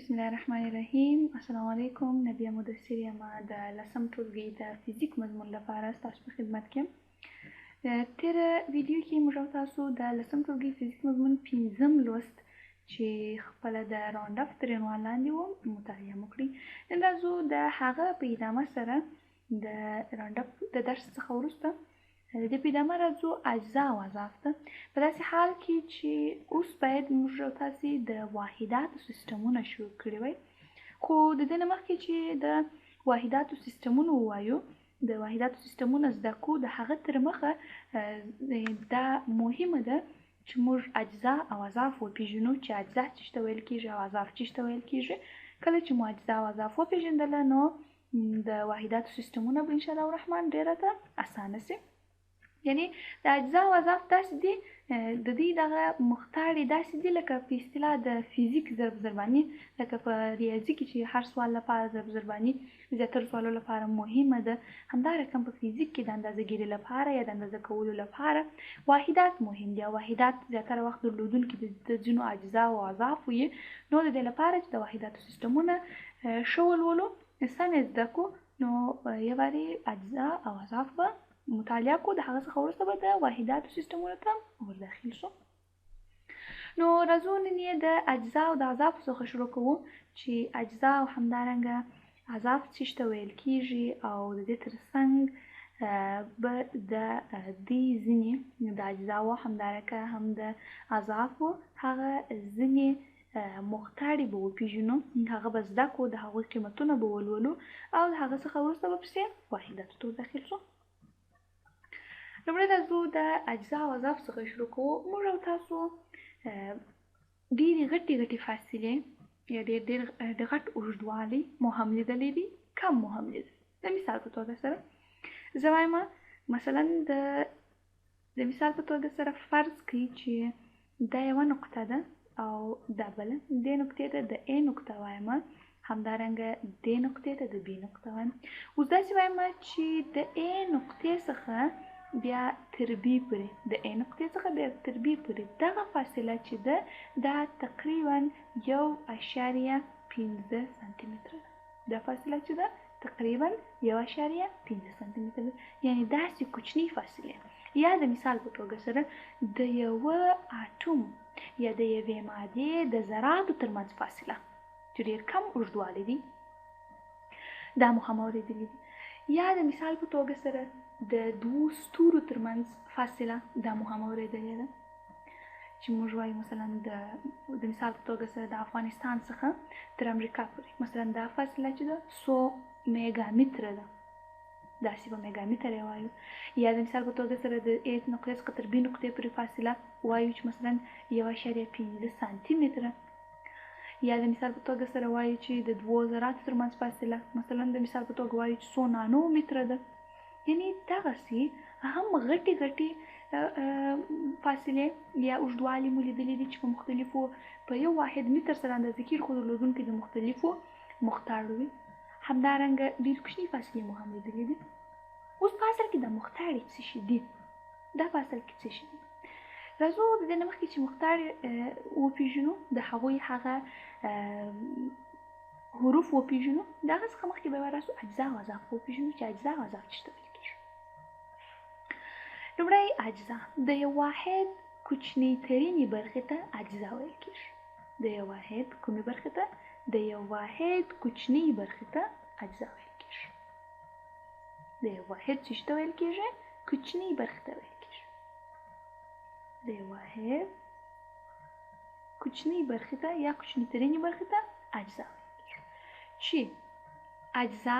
بسم الله الرحمن الرحیم. السلام علیکم. نبیه مدثر یم د لسم ټولګي د فزیک مضمون لپاره ستاسو په خدمت کې یم. تیره ویډیو کې موږ تاسو د لسم ټولګي فزیک مضمون 5م لوست چې خپله د راوند اف تر عنوان لاندې و مطالعه مو کړي. نن راځو د هغه په ادامه سره د راوند اف د درس څخه وروسته د دې په ادامه راځو اجزا او اضعاف ته. په داسې حال کې چې اوس باید موږ تاسې د واحداتو سیستمونه شروع کړي وای، خو د دې نه مخکې چې د واحداتو سیستمونه ووایو، د واحداتو سیستمونه زده کړو، د هغه تر مخه دا مهمه ده چې موږ اجزا او اضعاف وپېژنو، چې اجزا څه ته ویل کېږي او اضعاف څه ته ویل کېږي. کله چې مو اجزا او اضعاف وپېژندله نو د واحداتو سیستمونه به انشاءالله الرحمن ډېره ته اسانه سي. یعنی د اجزا او اضعاف داسې دي، د دوی دغه مختارې داسې دي لکه په اصطلاح د فزیک ضرب ضرباني، لکه په ریاضي کې چې هر سوال لپاره ضرب ضرباني زیاتره سوالو لپاره مهمه ده، همدارقم په فزیک کې د اندازه ګیري لپاره یا د اندازه کولو لپاره واحدات مهم دي. او واحدات زیاتره وخت درلودونکي د ځینو اجزا او اضعاف وي. نو د دې لپاره چې د واحداتو سیستمونه ښه ولولو، سم یې زده کړو، نو یو وارې اجزا او اضعاف به مطالعه کو، د هغه څخه وروسته به د واحداتو سیستمونو ته ورداخل شو. نو راځو نن یې د اجزا او د اضعافو څخه شروع کوو، چې اجزا او همدارنګه اضعاف څه ته ویل کېږي، او د دې ترڅنګ به د دې ځینې د اجزاو همدارنګه هم د اضعافو هغه ځینې مختارې به وپېژنو، هغه به زده کړو، د هغوی قیمتونه به ولولو، او د هغه څخه وروسته به پسې واحداتو ته وداخل شو. لومړی راځو د اجزا او اضعاف څخه شروع کوو. موږ او تاسو ډېرې غټې فاصلې یا ډېر غټ اوږدوالی مو هم لیدلی دي، کم مو هم لیدلی. د مثال په توګه سره زه وایم، مثلا د مثال په توګه سره فرض کړئ چې دا یوه نقطه ده او دا بله، دې نقطې ته د A نقطه وایم، همدارنګه دې نقطې ته د B نقطه وایم. اوس داسې وایم چې د A نقطې څخه بیا تر B پورې، د A نقطې څخه بیا تر B پورې دغه فاصله چې ده دا تقریبا 1.15 سانتي متره ده. دا فاصله چې ده تقریبا 1.15 سانتي متره ده، یعنی داسې کوچنۍ فاصلې. یا د مثال په توګه سره د یوه اټوم یا د یوې مادې د ذراتو ترمنځ فاصله چې ډېر کم اوږدوالی دی، دا مو هم اورېدلي دي. یا د مثال په توګه سره د دوو ستورو ترمنځ فاصله، دا مو هم اورېدلې ده، چې موږ وایو مثلا د مثال په توګه سره د افغانستان څخه تر امریکا پورې مثلا دا فاصله چې ده 100 میګا متره ده، داسې به میګا متر یې وایو. یا د مثال په توګه سره د A نقطې څخه تر B نقطې پورې فاصله وایو چې مثلا 1.15 سانتي متره. یا د مثال په توګه سره وایو چې د دوو ذراتو ترمنځ فاصله مثلا د مثال په توګه وایو چې 100 نانو متره ده. یعنی دغسې هم غټې فاصلې یا اوږدوالي مو لیدلي دي چې په مختلفو په یو واحد متر سره اندازه کېږي، خو درلودونکي د مختلفو مختارو وي. همدارنګه ډېرې کوچنۍ فاصلې مو هم لیدلي دي. اوس په اصل کې د مختارې څه شي دي؟ دا په اصل کې څه شي دي؟ راځو د دې نه مخکې چې مختارې وپېژنو، د هغوی هغه حروف وپېژنو، د هغه څخه مخکې به راسو اجزا او اضعاف وپېژنو، چې اجزا او اضعاف څه ته ویل کېږي. لومړی اجزا، د یو واحد کوچنۍ ترینې برخې ته اجزا ویل کېږي. د یو واحد کومې برخې ته؟ د یو واحد کوچنۍ برخې ته اجزا ویل کېږي. د یو واحد څه ته ویل کېږي؟ کوچنۍ برخې ته ویل کېږي. د یو واحد کوچنۍ برخې ته یا کوچنۍ ترینې برخې ته اجزا ویل کېږي. چې اجزا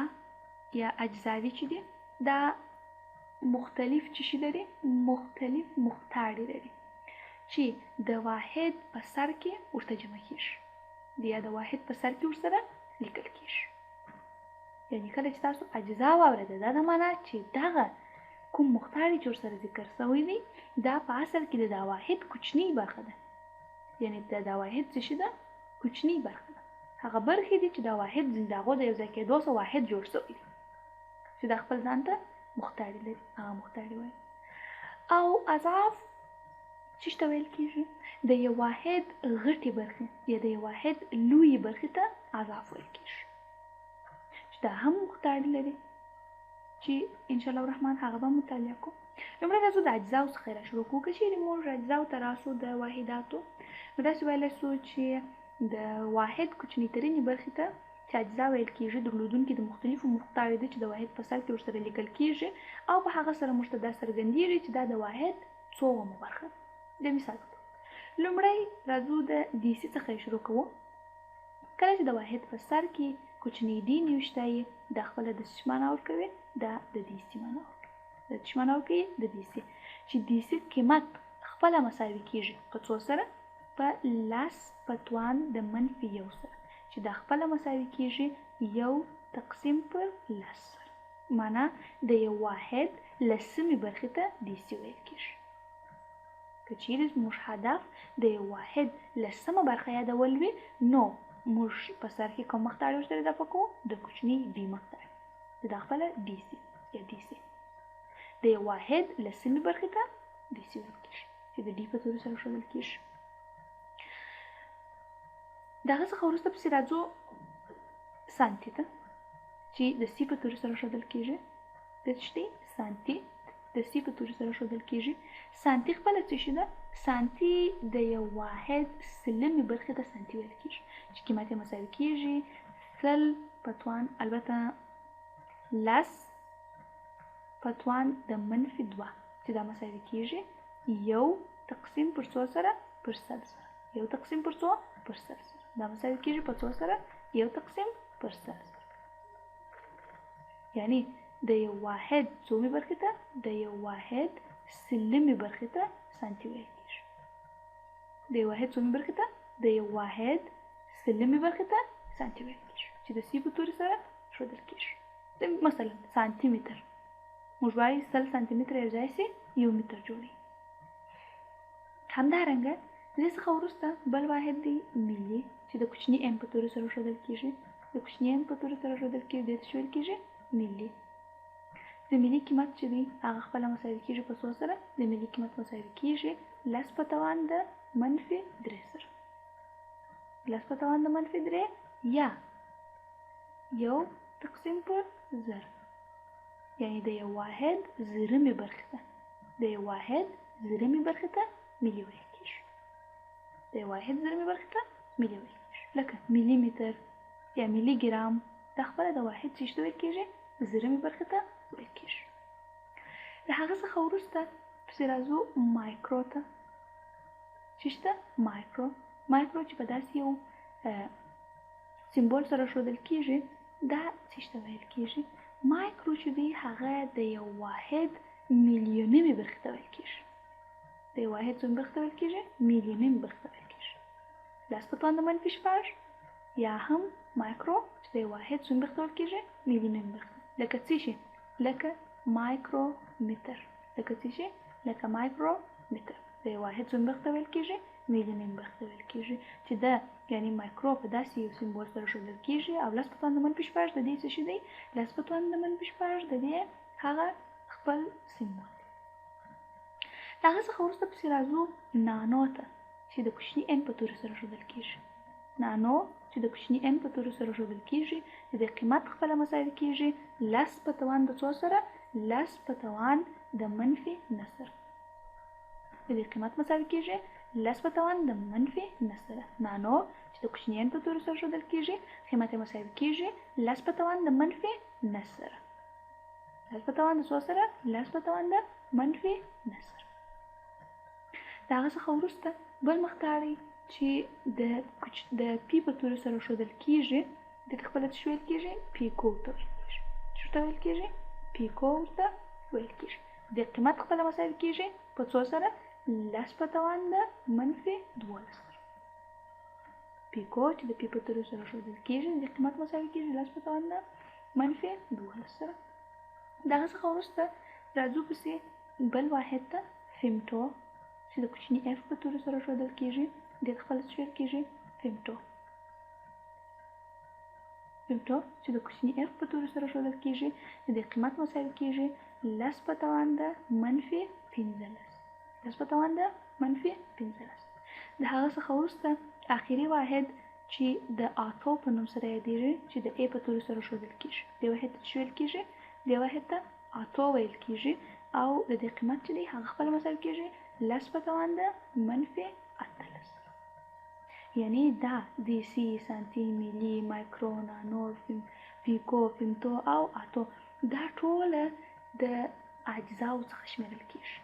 یا اجزاوي چې دي دا مختلف څه شي لري؟ مختلف مختارې لري چې د واحد په سر کې ورته جمع کېږي، یا د واحد په سر کې ورسره لیکل کېږي. یعنی کله چې تاسو اجزا واورېده، دا د معنا چې دغه کوم مختارې چې ورسره ذکر شوی دی دا په اصل کې د دا واحد کوچنۍ برخه ده. یعنی د دا واحد څه شي ده؟ کوچنۍ برخه ده. هغه برخې دي چې دا واحد د هغو د یو ځای کېدو څخه واحد جوړ شوی دی، چې دا خپل ځان ته مختارې لري، هغه مختارې وایي. او اضعاف څه ته ویل کېږي؟ د یو واحد غټې برخې یا د یو واحد لویې برخې ته اضعاف ویل کېږي، چې دا هم مختاړي لري چې انشاءالله الرحمن هغه به مطالعه کوو. لومړی راځو د اجزاو څخه را شروع کوو. که چیرې موږ اجزاو ته راسو د واحداتو، نو داسې ویلی سو چې د واحد کوچني ترینې برخې ته چې اجزا ویل کېږي درلودونکي د مختلفو مقطعو دي چې د واحد په سر کې ورسره لیکل کېږي او په هغه سره موږ ته دا څرګندېږي چې دا د واحد څومه برخه ده. د مثال په توګه لومړی راځو د دیسي څخه شروع کوو. کله چې د واحد په سر کې کوچنی دی نوشته یې دا خپله د څه معنا ورکوي؟ دا د دیسي معنا ورکوي. د څه معنا ورکوي؟ د دیسي. چې دیسي قیمت خپله مساوي کېږي په څو سره؟ په لس په توان د منفي یو سره، چې دا خپله مساوي کېږي یو تقسیم پر لس سره. معنا د یو واحد لسمې برخې ته دیسي ویل کېږي. که چیرې زموږ هدف د یو واحد لسمه برخه یادول وي، نو موږ په سر کې کوم مقطع ورسره اضافه کوو؟ د کوچني ډي مقطع، چې دا خپله ډیسي یا ډیسي د یو واحد لسمې برخې ته ډیسي ویل کېږي، چې د ډي په توري سره ښودل کېږي. د هغه څخه وروسته پسې راځو سانتي ته، چې د سی په توري سره ښودل کېږي. د څه دی؟ سانتي د سی په توري سره ښودل کېږي. سانتي خپله څه شي ده؟ سانتي د یو واحد سلمې برخې ته سانتي ویل کېږي، چې قیمت یې مساوي کېږي سل په توان، البته لس په توان د منفي دوه، چې دا مساوي کېږي یو تقسیم پر څو سره؟ پر سل سره. یو تقسیم پر څو؟ پر سل سره. دا مساوي کېږي په څو سره؟ یو تقسیم پر سل سره. یعنی د یو واحد څومې برخې ته؟ د یو واحد سلمې برخې ته سانتي ویل کېږي. د یو واحد څومې برخې ته؟ د یو واحد سلمې برخې ته سانتي ویل کېږي، چې د سی په توري سره ښودل کېږي. مثلا سانتي متر، موږ وایو سل سانتي متر یو ځای سي یو متر جوړوي. همدارنګه د دې څخه وروسته بل واحد دی ملي، چې د کوچني ام په توري سره ښودل کېږي. د کوچني ام په توري سره ښودل کېږي، دې ته څه ویل کېږي؟ ملي. د ملي قیمت چې دی هغه خپله مساوي کېږي په څو سره؟ د ملي قیمت مساوي کېږي لس په توان د منفي درې سره. لس په توان د منفي درې یا یو تقسیم پر زر، یعنی د یو واحد زرمې برخې ته، د یو واحد زرمې برخې ته ملي ویل کېږي. د یو واحد زرمې برخې ته ملي ویل کېږي. لکه ملي متر یا ملي ګرام، دا خپله د واحد څه ته ویل کېږي؟ زرمې برخې ته ویل کېږي. د هغه څخه وروسته پسې راځو مایکرو ته. چې شته مایکرو، مایکرو چې په داسې یو سمبول سره ښودل کېږي، دا څه ته ویل کېږي؟ مایکرو چې دی هغه د یو واحد میلیونمې برخې ته ویل کېږي. د یو واحد څومره برخې ته ویل کېږي؟ میلیونمې برخې ته ویل کېږي. لس په توان د منفي شپږ یا هم مایکرو چې د یو واحد څومره برخې ته ویل کېږي؟ میلیونمې برخې. لکه څه شي؟ لکه مایکرو متر. لکه څه شي؟ لکه مایکرو متر. د یو واحد څومره برخې ته ویل کېږي؟ میلیونمې برخې ته ویل کېږي، چې د یعنی مایکرو په داسې یو سمبول سره ښودل کېږي. او لس په توان د منفي شپږ د دې څه شي دی؟ لس په توان د منفي شپږ د دې هغه خپل سمبول دی. د هغه څخه وروسته پسې راځو نانو ته، چې د کوچني ان په توري سره ښودل کېږي. نانو چې د کوچني ان په توري سره ښودل کېږي، د دې قیمت خپله مساوي کېږي لس په توان د څو سره؟ لس په توان د منفي نه سره. د دې قیمت مساوي کېږي لس په توان د منفي نه سره. نانو چې د کوچني ان په توري سره ښودل کېږي، قیمت یې مساوي کېږي لس په توان د منفي نه سره. لس په توان د څو سره؟ لس په توان د منفي نه سره. د هغه څخه وروسته بل مقطع چې د پی په توري سره ښودل کېږي، دته خپله څه ویل کېږي؟ پیکو ته ویل کېږي. څه ته ویل کېږي؟ پیکو ته ویل کېږي. د قیمت خپله مساوي کېږي په څو سره؟ لس په توان د منفي دولس سره. پیکو چې د پی په توري سره ښودل کېږي، د قیمت مساوي کېږي لس په توان د منفي دولس سره. د هغه څخه وروسته راځو پسې بل واحد ته فیمټو، چې د کوچني اف په توري سره ښودل کېږي، دې خپله څه ویل کېږي؟ فیمټو. فیمټو چې د کوچني اف په توري سره ښودل کېږي، د دې قیمت مساوي کېږي لس په توان د منفي پنځلس. لس په توان د منفي 15. د هغه څخه وروسته آخري واحد چې د اتو په نوم سره یادېږي چې د A په توري سره ښودل کېږي. دې واحد ته څه ویل کېږي؟ دې واحد ته اتو ویل کېږي او د دې قیمت چې دی هغه خپله مساوي کېږي لس په توان د منفي 18. یعنی دا دیسي، سانتي، میلي، مایکرو، نانو، پیکو، فیمتو او اتو دا ټوله د اجزاو څخه شمیرل کېږي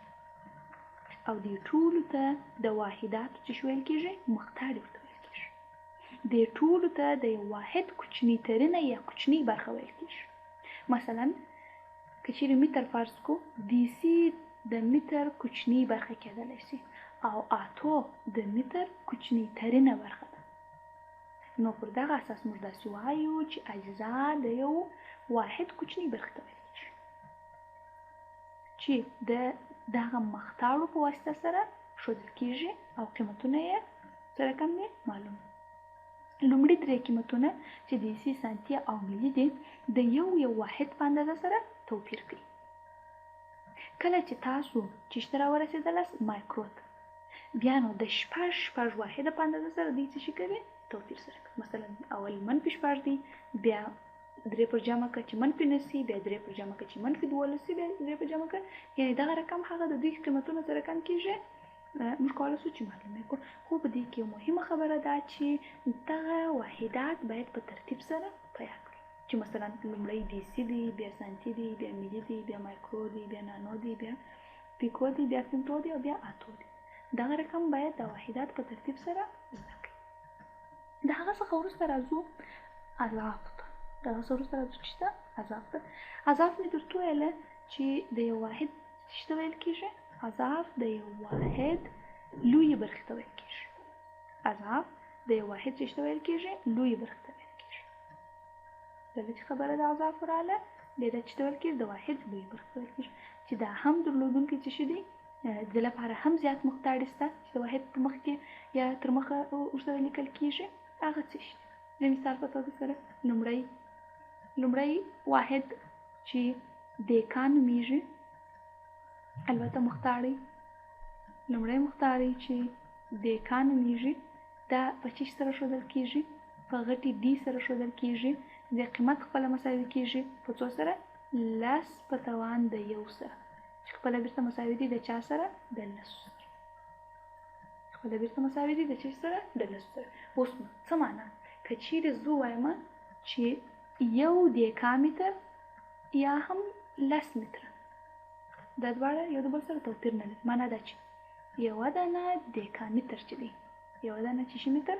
او دې ټولو ته د واحداتو څه ویل کېږي؟ مقدار ورته ویل کېږي. دې ټولو ته د یو واحد کوچني ترینه یا کوچني برخه ویل کېږي. مثلا که چیرې متر فرض کو، دیسي د متر کوچني برخه کېدلی شي او اتو د متر کوچني ترینه برخه ده. نو پر دغه اساس موږ داسې وایو چې اجزا د یو واحد کوچني برخه ته ویل کېږي چې د دغه مقطعو په واسطه سره ښودل کېږي او قیمتونه یې سره کم دي معلوم. لومړي درې قیمتونه چې دیسي، سانتي او میلي دي د یو واحد په اندازه سره توپیر کوي. کله چې تاسو چېرته راورسېدلاست؟ مایکرو ته. بیا نو د شپږ واحده په اندازه سره دوی څه شي کوي؟ توپیر سره کوي. مثلا اول منفي 6 دی، بیا 3 پر جمع که چې منفي 9 سي، بیا 3 پر جمع که چې منفي 12 سي، بیا 3 پر جمع که، یعنې دغه رقم هغه د دوی قیمتونه سره کم کېږي. موږ کولی شو چې معلومه کړو. خو په دې کې یو مهمه خبره ده چې دغه واحدات باید په ترتیب سره په یاد کړو چې مثلا لومړی دیسي دی، بیا سانتي دی، بیا میلي دی، بیا مایکرو دی، بیا نانو دی، بیا پیکو دی، بیا فیمتو دی او بیا اتو دی. دغه رقم باید د واحدات په ترتیب سره زده کړئ. د هغه څخه وروسته راځو اضعاف ته. د هغه څخه وروسته راځو چې ته اضعاف ته. اضعاف مې درته وویله چې د یو واحد څه ته ویل کېږي؟ اضعاف د یو واحد لویې برخې ته ویل کېږي. اضعاف د یو واحد څه ته ویل کېږي؟ لویې برخې ته ویل کېږي. دلته چې خبره د اضعاف راغله، بیا دا چې ته ویل کېږي د واحد لویې برخې ته ویل کېږي چې دا هم درلودونکي څه شي دي؟ د لپاره هم زیات مقدار شته چې د واحد په مخ کې یا تر مخه ورسره لیکل کېږي. هغه څه شي؟ د مثال په توګه سره لومړی واحد چې دقیقه نومیږي، البته مختاري، لومړی مختاري چې دقیقه نومیږي دا په چی سره ښودل کېږي؟ په غټي ډي سره ښودل کېږي. د قیمت خپله مساوي کېږي په څو سره؟ لس په توان د یو سره، چې خپله بیرته مساوي دي د چا سره؟ د لسو سره. خپله بیرته مساوي دي د چا سره؟ د لسو سره. اوس څه معنا؟ که چیرې زه ووایم چې یو دقیقه متر یا هم 10 متره، دا دواړه یو د بل سره توپیر نه لري. معنا دا چې یوه دانه دقیقه متر چې دی، یوه دانه چې شي متر،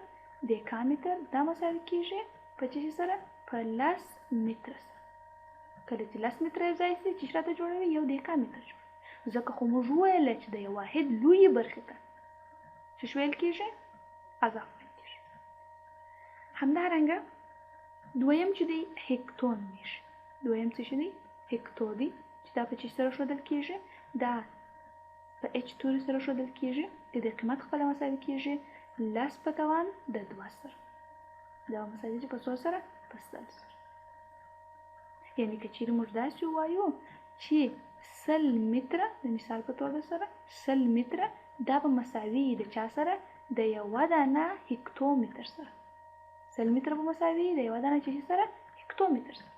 دقیقه متر دا مساوي کېږي په څه سره؟ په 10 متره سره. کله چې 10 متره یو ځای شي چې راته جوړوي یو دقیقه متر جوړوي. ځکه خو موږ وویل چې د یو واحد لویې برخې ته څه ویل کېږي؟ اضعاف ویل کېږي. همدارنګه دویم چې دی هکتو نومیږي. دویم څه شي دی؟ هکتو دی چې دا په چی سره ښودل کېږي؟ دا په اچ توري سره ښودل کېږي. د دې قیمت خپله مساوي کېږي 10 په توان د 2 سره. دا مساوي چې په څو سره؟ په 100 سره. یعنې که چیرې موږ داسې ووایو چې 100 متره د مثال په توګه سره 100 متره دا به مساوي د چا سره؟ د یوه دانه هکتو متر سره. 100 متره به مساوي د یوه دانه چې سره؟ هکتو متر سره.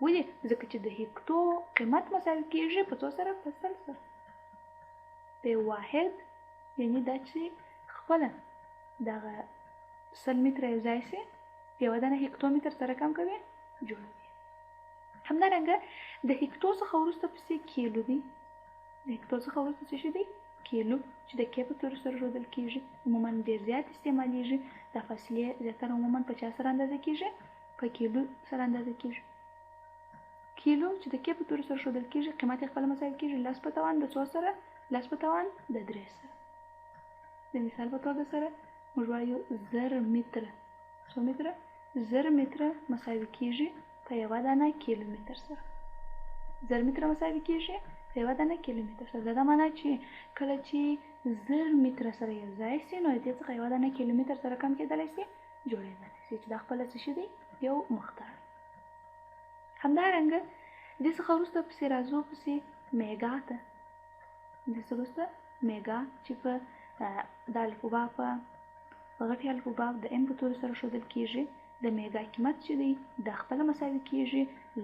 ولې؟ ځکه چې د هکتو قیمت مساوي کېږي په څو سره؟ په 100 سره. د یو واحد یعنې دا چې خپله دغه 100 متره یو ځای شي یوه دانه هکتو متر سره کم کوي جوړوي. همدارنګه د هکتو څخه وروسته پسې کیلو دی. د هکتو څخه وروسته څه شي دی؟ کیلو، چې د کې په توري سره ښودل کېږي. عموما ډېر زیات استعمالیږي. دا فاصلې زیاتره عموما په چا سره اندازه کېږي؟ په کیلو سره اندازه کېږي. کیلو چې د کې په توري سره ښودل کېږي قیمت یې خپله مساوي کېږي 10 په توان د څو سره؟ 10 په توان د 3 سره. د مثال په توګه سره موږ وایو 1000 متره. څو متره؟ 1000 متره مساوي کېږي په یوه دانه کیلومتر سره. 1000 متره مساوي کېږي په یوه دانه کیلومتر سره. دا معنا چې کله چې 1000 متره سره یو ځای شي نو د دې څخه یوه دانه کیلومتر سره کم کېدلی شي؟ جوړېدلی شي، چې دا خپله څه شي دی؟ یو مقدار. همدارنګه دې څخه وروسته پسې راځو پسې میګا ته. دې څخه وروسته میګا چې په د الفبا په غټې الفبا د ام په توري سره ښودل کیږي. د میګا قیمت چې دی د خپله مساوي کیږي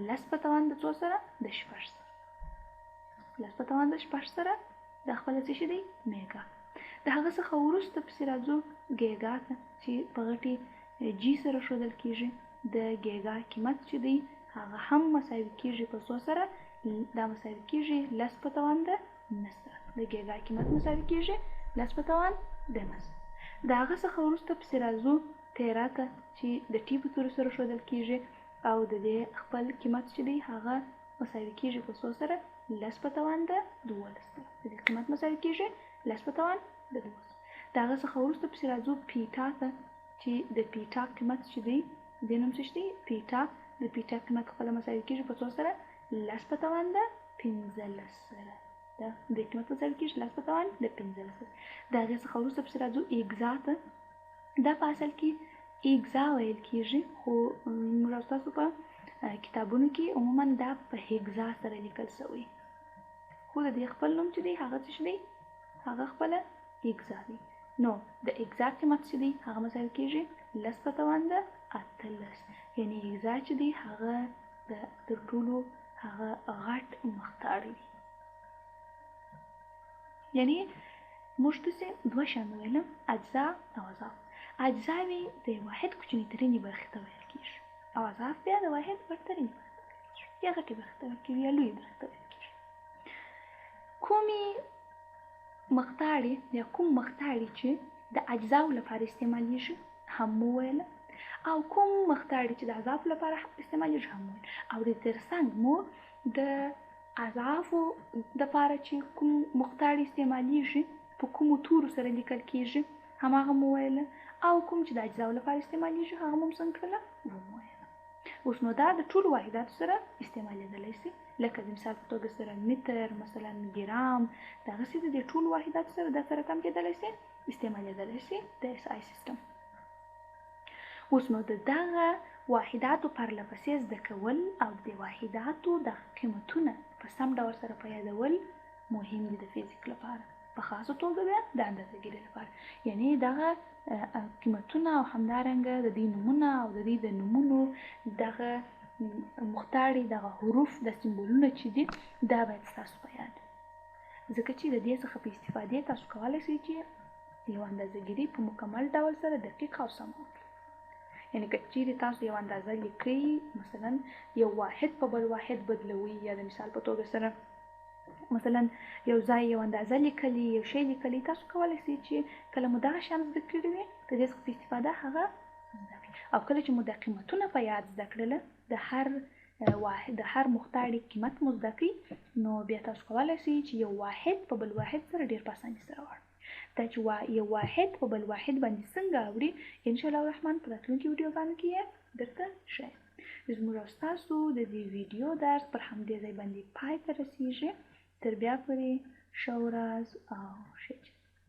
10 په توان د څو سره د 6 سره. 10 په توان د 6 سره د خپله څه شي دی میګا. د هغه څخه وروسته پسې راځو ګیګا ته چې په غټې جی سره ښودل کیږي. د ګیګا قیمت چې دی هغه هم مساوي کیږي په څو سره؟ دا مساوي کیږي 10 په توان د 9 سره. د ګیګا قیمت مساوي کیږي 10 په توان د 9 سره. د هغه څخه وروسته پسې راځو تیرا ته چې د ټي په توري سره ښودل کیږي او د دې خپل قیمت چې دی هغه مساوي کیږي په څو سره؟ 10 په توان د 12 سره. د دې قیمت مساوي کیږي 10 په توان د 12 سره. د هغه څخه وروسته پسې راځو پیټا ته چې د پیټا قیمت چې دی د نوم څه دی پیټا. د پیټا قیمت خپله مساوي کیږي په څو سره؟ 10 په توان د 15 سره. د قیمت مساوي کیږي 10 په توان د 15 سره. د هغې څخه وروسته پسې راځو ایګزا ته. دا په اصل کې ایګزا ویل کیږي خو موږ او تاسو په کتابونو کې عموما دا په هیګزا سره لیکل شوی خو د دې خپل نوم چې دی هغه څه دی هغه خپله ایګزا دی. نو د ایګزا قیمت چې دی هغه مساوي کیږي 10 په توان د 18. یعنې ایګزا چې دی هغه د تر ټولو هغه غټ مختاړی دی. یعنې موږ داسې دوه شیان وویلم اجزا او اضاف. اجزاوې د واحد کوچنیترینې برخې ته ویل کېږي او اضاف بیا د واحد برترینې برخې ته ویل کېږي یا غټې برخې ته ویل کېږي یا لویې برخې ته ویل کېږي. کومې مقطاړې یا کوم مقطاړې چې د اجزاو لپاره استعمالیږي هم مو ویله او کوم مقطاړې چې د اضافو لپاره استعمالیږي هم ویل او د ترڅنګ مو د اضافو دپاره چې کوم مقطاړې استعمالیږي په کومو تورو سره لیکل کېږي هماغه مو ویله او کوم چې د اجزاو لپاره استعمالیږي هغه مو څنګه کړله ومویله. اوس نو دا د ټولو واحداتو سره استعمالیدلی سي لکه د مثال په توګه سره متر مثلا ګرام دغسې د دې ټولو واحداتو سره دا سره کم کېدلی سي استعمالیدلی سي د اس آی سیسټم. اوس نو د دغه واحداتو پرله پسې زده کول او د واحداتو د قیمتونه په سم ډول سره په یادول مهم دي د فزیک لپاره په خاصه توګه بیا د اندازهګیرۍ لپاره. یعنې دغه قیمتونه او همدارنګه د دې نومونه او د دې د نومونو دغه مختاړي دغه حروف د سمبولونه چې دي دا باید ستاسو په یاد ځکه چې د دې څخه په استفادې تاسو کولی شئ چې یو اندازهګیري په مکمل ډول سره دقیق او سم وکړئ. یعنې که چیرې تاسو یو اندازه لیکئ مثلا یو واحد په بل واحد بدلوئ یا د مثال په توګه سره مثلا یو ځای یو اندازه لیکلي یو شی لیکلي تاسو کولی شئ چې کله مو دغه شیان زده کړي وي د دې څخه په استفاده هغه زده کړئ او کله چې مو د قیمتونه په یاد زده کړله د هر مختاړي قیمت مو زده کړئ نو بیا تاسو کولی شئ چې یو واحد په بل واحد سره ډېر په اسانۍ سره واړوئ. دا چې یو واحد په بل واحد باندې څنګه اوړي انشاءالله الرحمن په راتلونکي ویډیوګانو کې یې درته ښیم. زموږ او ستاسو د دې ویډیو درس پر همدې ځای باندې پای ته رسیږي. تر بیا پورې ښه ورځ او ښه